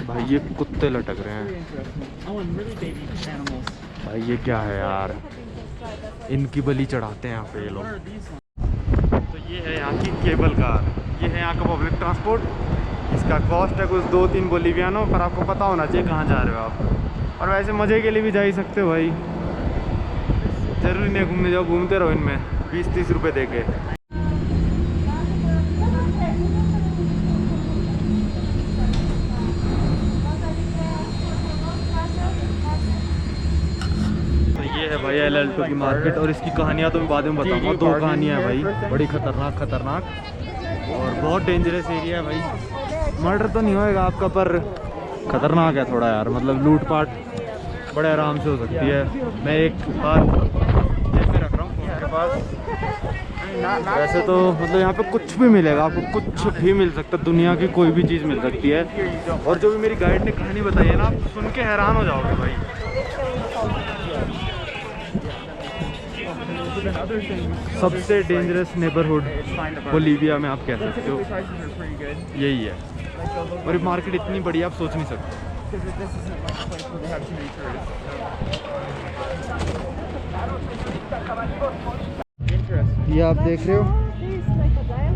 भाई ये कुत्ते लटक रहे हैं भाई, ये क्या है यार, इनकी बलि चढ़ाते हैं यहाँ पे ये लोग। तो ये है यहाँ की केबल कार, ये है यहाँ का पब्लिक ट्रांसपोर्ट। इसका कॉस्ट है कुछ 2-3 बोलिवियानो, पर आपको पता होना चाहिए कहाँ जा रहे हो आप। और वैसे मज़े के लिए भी जा ही सकते हो भाई, ज़रूरी नहीं घूमने जाओ, घूमते रहो इनमें 20-30 रुपये दे के। ये है भाई एल अल्टो की मार्केट, और इसकी कहानियाँ तो मैं बाद में बताऊंगा। 2 कहानियाँ हैं भाई, बड़ी खतरनाक और बहुत डेंजरस एरिया है भाई। मर्डर तो नहीं होएगा आपका, पर खतरनाक है थोड़ा यार, मतलब लूटपाट बड़े आराम से हो सकती है। मैं एक बार जेब में रख रहा हूँ फोन के पास। वैसे तो मतलब यहाँ पे कुछ भी मिलेगा आपको, कुछ भी मिल सकता है, दुनिया की कोई भी चीज़ मिल सकती है। और जो भी मेरी गाइड ने कहानी बताई है ना, आप सुन के हैरान हो जाओगे भाई। सबसे डेंजरस नेबरहुड बोलिविया में आप कह सकते हो यही है। और ये मार्केट इतनी बड़ी आप सोच नहीं सकते। ये आप देख रहे हो,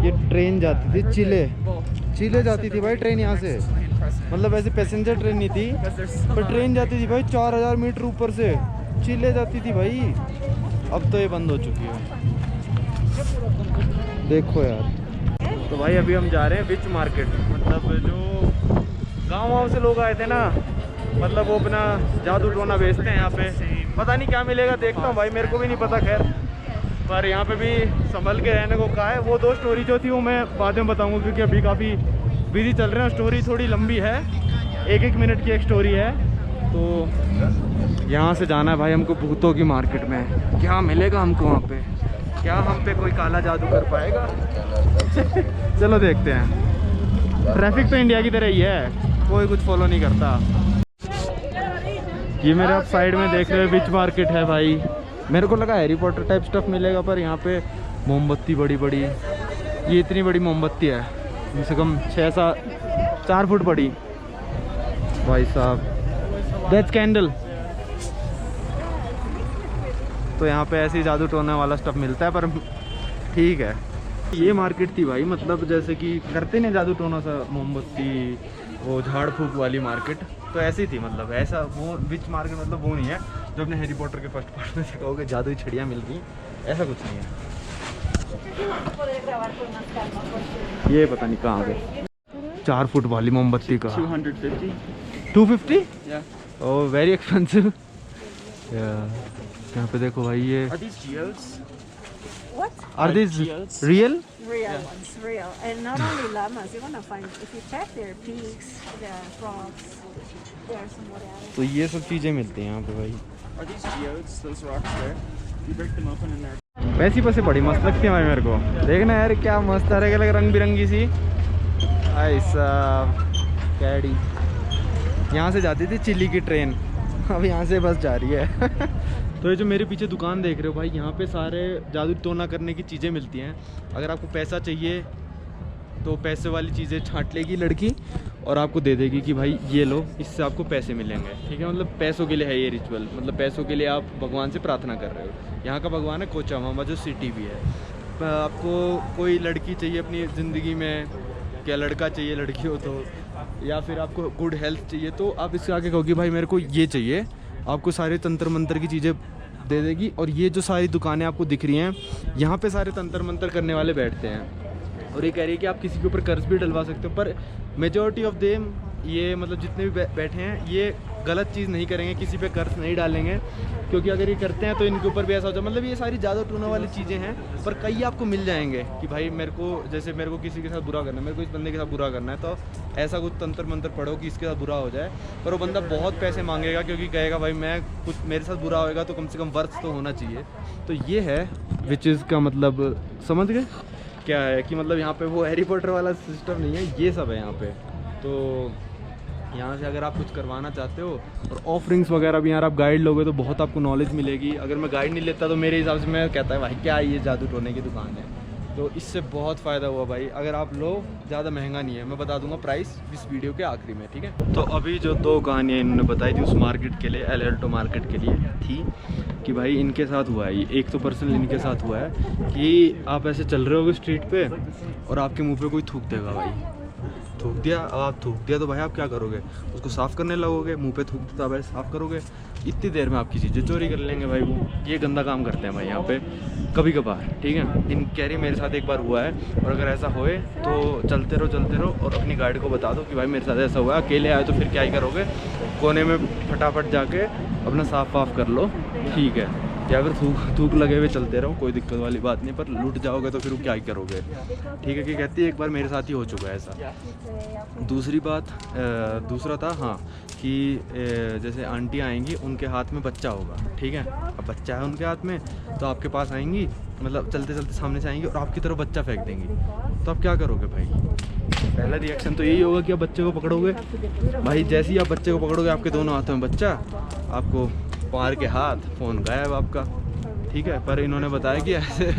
ये ट्रेन जाती थी चिले जाती थी भाई ट्रेन यहाँ से, मतलब ऐसे पैसेंजर ट्रेन नहीं थी, पर ट्रेन जाती थी भाई 4000 मीटर ऊपर से चिले जाती थी भाई। अब तो ये बंद हो चुकी है, देखो यार। तो भाई अभी हम जा रहे हैं विच मार्केट, मतलब जो गाँव से लोग आए थे ना, मतलब वो अपना जादू टोना बेचते हैं यहाँ पे। पता नहीं क्या मिलेगा, देखता हूँ भाई, मेरे को भी नहीं पता खैर। पर यहाँ पे भी संभल के रहने को कहा है। वो 2 स्टोरी जो थी वो मैं बाद में बताऊँगा, क्योंकि अभी काफ़ी बिजी चल रहे हैं। स्टोरी थोड़ी लंबी है, 1-1 मिनट की एक स्टोरी है। तो यहाँ से जाना है भाई हमको भूतों की मार्केट में। क्या मिलेगा हमको वहाँ पे, क्या हम पे कोई काला जादू कर पाएगा? चलो देखते हैं। ट्रैफिक तो इंडिया की तरह ही है, कोई कुछ फॉलो नहीं करता। ये मेरे आप साइड में देख रहे हो विच मार्केट है भाई। मेरे को लगा हैरी पॉटर टाइप स्टफ मिलेगा, पर यहाँ पे मोमबत्ती बड़ी बड़ी, ये इतनी बड़ी मोमबत्ती है, कम से कम 4 फुट बड़ी भाई साहब। That's candle. तो यहाँ पे ऐसे ही जादू टोने वाला स्टफ मिलता है, पर ठीक है। ये मार्केट थी भाई, मतलब जैसे कि करते नहीं जादू टोना सा, मोमबत्ती, वो झाड़ फूक वाली मार्केट, तो ऐसी थी। मतलब ऐसा वो विच मार्केट मतलब वो नहीं है जो अपने हैरी पॉटर के फर्स्ट पार्ट में सिखाओगे जादू छड़ियाँ मिल गई, ऐसा कुछ नहीं है। ये पता नहीं कहाँ गए। 4 फुट वाली मोमबत्ती का 250 ओह वेरी एक्सपेंसिव। यहाँ पे देखो भाई, ये Are these real? Real ones, real. And not only llamas, you're gonna find, if you check, there are pigs, there are frogs, there are some what else. तो ये सब चीज़ें मिलती हैं यहाँ पे भाई। Are these geodes? Those rocks there? You break them open and they're... वैसी बसें बड़ी मस्त लगती हैं भाई मेरे को। देखना यार क्या मस्त है, अलग रंग बिरंगी सी। ऐसा कैडी यहाँ से जाती थी चिली की ट्रेन, अब यहाँ से बस जा रही है। तो ये जो मेरे पीछे दुकान देख रहे हो भाई, यहाँ पे सारे जादू टोना करने की चीज़ें मिलती हैं। अगर आपको पैसा चाहिए तो पैसे वाली चीज़ें छांट लेगी लड़की और आपको दे देगी कि भाई ये लो, इससे आपको पैसे मिलेंगे। ठीक है, मतलब पैसों के लिए है ये रिचुअल, मतलब पैसों के लिए आप भगवान से प्रार्थना कर रहे हो। यहाँ का भगवान है कोचामामा, जो सिटी भी है। आपको कोई लड़की चाहिए अपनी ज़िंदगी में, क्या लड़का चाहिए लड़की हो तो, या फिर आपको गुड हेल्थ चाहिए, तो आप इसके आगे कहोगे भाई मेरे को ये चाहिए, आपको सारे तंत्र मंत्र की चीज़ें दे देगी। और ये जो सारी दुकानें आपको दिख रही हैं, यहाँ पे सारे तंत्र मंत्र करने वाले बैठते हैं। और ये कह रही है कि आप किसी के ऊपर कर्ज भी डलवा सकते हो, पर मेजॉरिटी ऑफ देम, ये मतलब जितने भी बैठे हैं, ये गलत चीज़ नहीं करेंगे, किसी पे कर्ज नहीं डालेंगे, क्योंकि अगर ये करते हैं तो इनके ऊपर भी ऐसा हो जाए। मतलब ये सारी जादू टोना वाली चीज़ें हैं, पर कई आपको मिल जाएंगे कि भाई मेरे को, जैसे मेरे को किसी के साथ बुरा करना है, मेरे को इस बंदे के साथ बुरा करना है, तो ऐसा कुछ तंत्र मंत्र पढ़ो कि इसके साथ बुरा हो जाए। पर वो बंदा बहुत पैसे मांगेगा, क्योंकि कहेगा भाई मैं कुछ, मेरे साथ बुरा होएगा तो कम से कम वर्थ तो होना चाहिए। तो ये है विचेस का मतलब, समझ गए क्या है कि मतलब यहाँ पे वो हैरी पॉटर वाला सिस्टम नहीं है, ये सब है यहाँ पे। तो यहाँ से अगर आप कुछ करवाना चाहते हो, और ऑफरिंग्स वगैरह भी, यार आप गाइड लोगे तो बहुत आपको नॉलेज मिलेगी। अगर मैं गाइड नहीं लेता तो मेरे हिसाब से मैं कहता है भाई क्या ये जादू टोने की दुकान है। तो इससे बहुत फ़ायदा हुआ भाई। अगर आप लो, ज़्यादा महंगा नहीं है, मैं बता दूंगा प्राइस इस वीडियो के आखिरी में, ठीक है। तो अभी जो 2 कहानियाँ इन्होंने बताई थी उस मार्केट के लिए, एल अल्टो मार्केट के लिए थी, कि भाई इनके साथ हुआ है। एक तो पर्सनल इनके साथ हुआ है कि आप ऐसे चल रहे होगे स्ट्रीट पे और आपके मुँह पे कोई थूक देगा भाई, थूक दिया। अब आप थूक दिया तो भाई आप क्या करोगे, उसको साफ़ करने लगोगे। मुंह पे थूक दिया भाई साफ़ करोगे, इतनी देर में आपकी चीज़ें चोरी कर लेंगे भाई वो। ये गंदा काम करते हैं भाई यहाँ पे कभी कभार, ठीक है। इन कह रही मेरे साथ एक बार हुआ है, और अगर ऐसा होए तो चलते रहो और अपनी गाड़ी को बता दो कि भाई मेरे साथ ऐसा हुआ है। अकेले आए तो फिर क्या ही करोगे, कोने में फटाफट जाके अपना साफ़ वाफ कर लो, ठीक है। या फिर थूक लगे हुए चलते रहो, कोई दिक्कत वाली बात नहीं, पर लूट जाओगे तो फिर क्या ही करोगे, ठीक है। कि कहती है एक बार मेरे साथ ही हो चुका है ऐसा। दूसरी बात, दूसरा था हाँ कि जैसे आंटी आएंगी, उनके हाथ में बच्चा होगा, ठीक है। अब बच्चा है उनके हाथ में, तो आपके पास आएंगी, मतलब चलते चलते सामने से आएंगी और आपकी तरफ बच्चा फेंक देंगी, तो आप क्या करोगे भाई। पहला रिएक्शन तो यही होगा कि आप बच्चे को पकड़ोगे भाई। जैसे ही आप बच्चे को पकड़ोगे, आपके दोनों हाथों में बच्चा, आपको मार के हाथ, फ़ोन गायब आपका, ठीक है। पर इन्होंने बताया कि ऐसे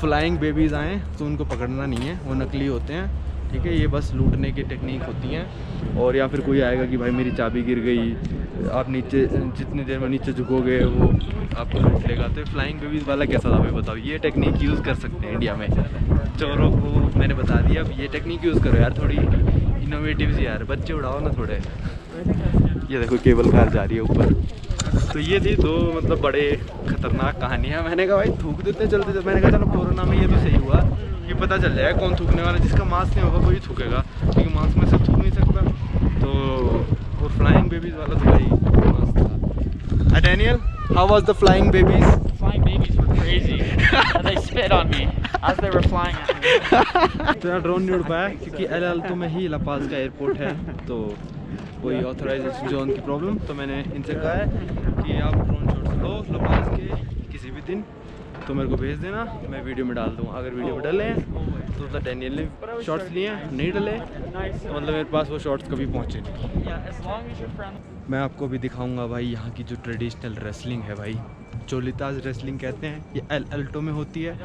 फ्लाइंग बेबीज़ आएँ तो उनको पकड़ना नहीं है, वो नकली होते हैं, ठीक है। ये बस लूटने की टेक्निक होती हैं। और या फिर कोई आएगा कि भाई मेरी चाबी गिर गई, आप नीचे जितनी देर में नीचे झुकोगे वो आपको लूट लेगा। तो फ्लाइंग बेबीज़ वाला कैसा था भाई बताओ। ये टेक्निक यूज़ कर सकते हैं इंडिया में चोरों को, मैंने बता दिया। अब ये टेक्निक यूज़ करो यार, थोड़ी इनोवेटिव यार, बच्चे उड़ाओ ना थोड़े। ये देखो केबल कार जा रही है ऊपर। तो ये थी 2 मतलब बड़े खतरनाक कहानियाँ। मैंने कहा भाई थूक देते चलते चलते, मैंने कहा चलो कोरोना में ये तो सही हुआ कि पता चल जाएगा कौन थूकने वाला। जिसका मास्क नहीं होगा वही थूकेगा, क्योंकि मास्क में से थूक नहीं सकता। तो और फ्लाइंग बेबीज़ वाला तो भाई मस्त था। Daniel, how was the flying babies? Flying babies were crazy. And they spit on me as they were flying at me. तो यार ड्रोन नहीं उड़ पाया क्योंकि एल अल्टो में ही ला पाज़ का एयरपोर्ट है, तो वही ऑथराइजेशन जोन की प्रॉब्लम। तो मैंने इनसे कहा है कि आप ड्रोन शॉट्स लो ला पाज़ के किसी भी दिन, तो मेरे को भेज देना, मैं वीडियो में डाल दूँगा। अगर वीडियो में डले तो मतलब डैनियल ने शॉट्स लिए हैं, नहीं डले तो मतलब मेरे पास वो शॉट्स कभी पहुँचे नहीं। मैं आपको भी दिखाऊंगा भाई यहाँ की जो ट्रेडिशनल रेसलिंग है भाई, चोलिताज रेसलिंग कहते हैं। ये एल अल्टो में होती है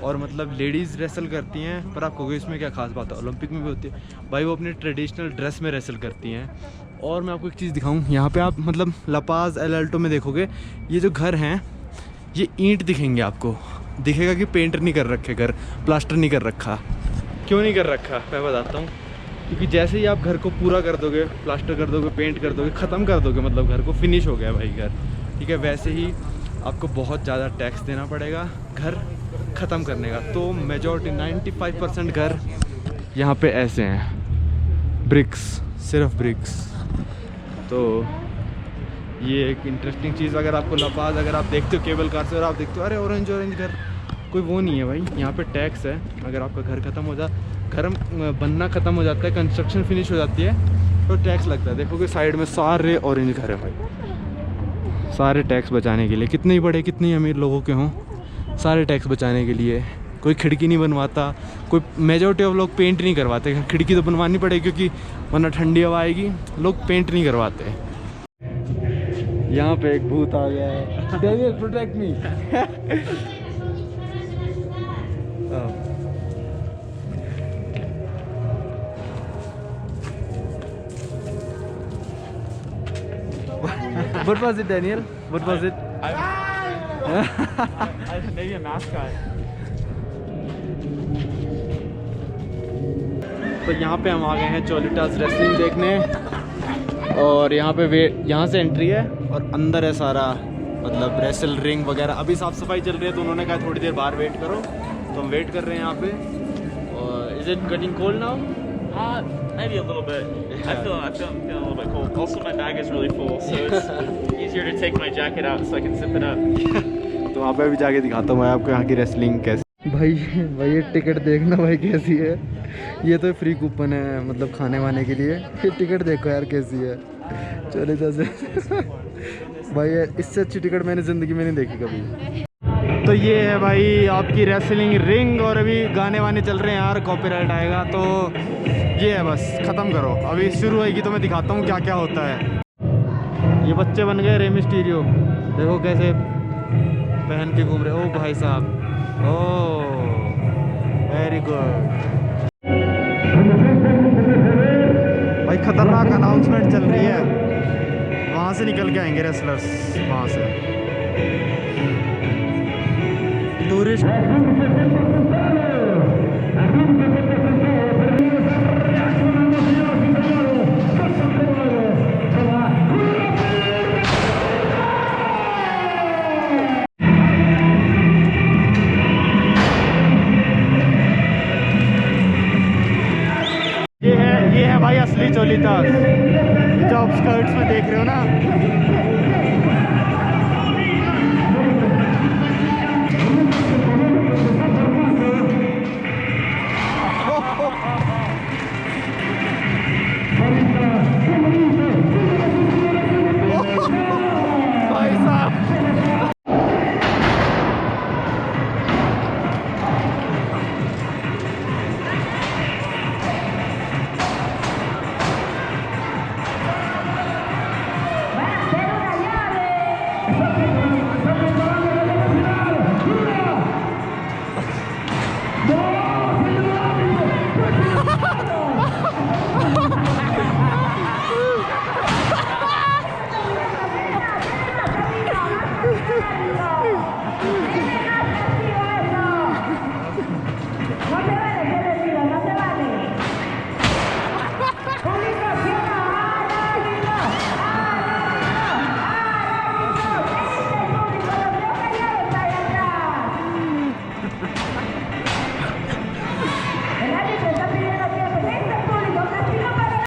और मतलब लेडीज़ रेसल करती हैं, पर आपको इसमें क्या खास बात है, ओलंपिक में भी होती है भाई। वो अपनी ट्रेडिशनल ड्रेस में रेसल करती हैं। और मैं आपको एक चीज़ दिखाऊं, यहाँ पे आप मतलब ला पाज़ एल अल्टो में देखोगे, ये जो घर हैं ये ईंट दिखेंगे आपको, दिखेगा कि पेंट नहीं कर रखे घर, प्लास्टर नहीं कर रखा। क्यों नहीं कर रखा मैं बताता हूँ। क्योंकि जैसे ही आप घर को पूरा कर दोगे, प्लास्टर कर दोगे, पेंट कर दोगे, ख़त्म कर दोगे, मतलब घर को फिनिश हो गया भाई घर, ठीक है। वैसे ही आपको बहुत ज़्यादा टैक्स देना पड़ेगा घर ख़त्म करने का। तो मेजॉरिटी 95% घर यहाँ पे ऐसे हैं, ब्रिक्स, सिर्फ ब्रिक्स। तो ये एक इंटरेस्टिंग चीज़, अगर आपको ला पाज़ अगर आप देखते हो केबल कार से और आप देखते हो अरे ऑरेंज घर, कोई वो नहीं है भाई। यहाँ पे टैक्स है। अगर आपका घर ख़त्म हो घर बनना ख़त्म हो जाता है, कंस्ट्रक्शन फिनिश हो जाती है, तो टैक्स लगता है। देखोगे साइड में सारे ऑरेंज घर है भाई, सारे टैक्स बचाने के लिए, कितने ही बड़े कितने ही अमीर लोगों के हों, सारे टैक्स बचाने के लिए। कोई खिड़की नहीं बनवाता, कोई मेजॉरिटी ऑफ लोग पेंट नहीं करवाते। खिड़की तो बनवानी पड़ेगी क्योंकि वरना ठंडी हवा आएगी, लोग पेंट नहीं करवाते। यहाँ पे एक भूत आ गया है, David protect me. What was it, Daniel? What was it? Maybe a mascot. तो यहाँ पे हम आ गए हैं चोलिताज रेसलिंग देखने, और यहाँ पे यहाँ से एंट्री है और अंदर है सारा मतलब रेसल रिंग वगैरह। अभी साफ़ सफाई चल रही है तो उन्होंने कहा थोड़ी देर बाहर वेट करो, तो हम वेट कर रहे हैं यहाँ पे। और is it getting cold now? Maybe a little bit. I feel I'm feeling a little bit cold. Also, my bag is really full, so it's easier to take my jacket out so I can zip it up. तो वहाँ पे भी जाके दिखाता हूँ मैं आपको यहाँ की रेसलिंग कैसी। भाई ये टिकट देखना भाई कैसी है। ये तो फ्री कूपन है मतलब खाने वाने के लिए। ये टिकट देखो यार कैसी है, चले जैसे भाई इससे अच्छी टिकट मैंने ज़िंदगी में नहीं देखी कभी। तो ये है भाई आपकी रेसलिंग रिंग, और अभी गाने वाने चल रहे हैं यार, कॉपीराइट आएगा। तो ये है, बस ख़त्म करो, अभी शुरू होएगी तो मैं दिखाता हूँ क्या क्या होता है। ये बच्चे बन गए रे मिस्टीरियो, देखो कैसे पहन के घूम रहे। ओ भाई साहब, ओ वेरी गुड भाई, खतरनाक अनाउंसमेंट चल रही है। वहाँ से निकल के आएंगे रेसलर्स, वहाँ से टूरिस्ट। ये है भाई असली चोलीदास, जो आप स्कर्ट्स में देख रहे हो ना,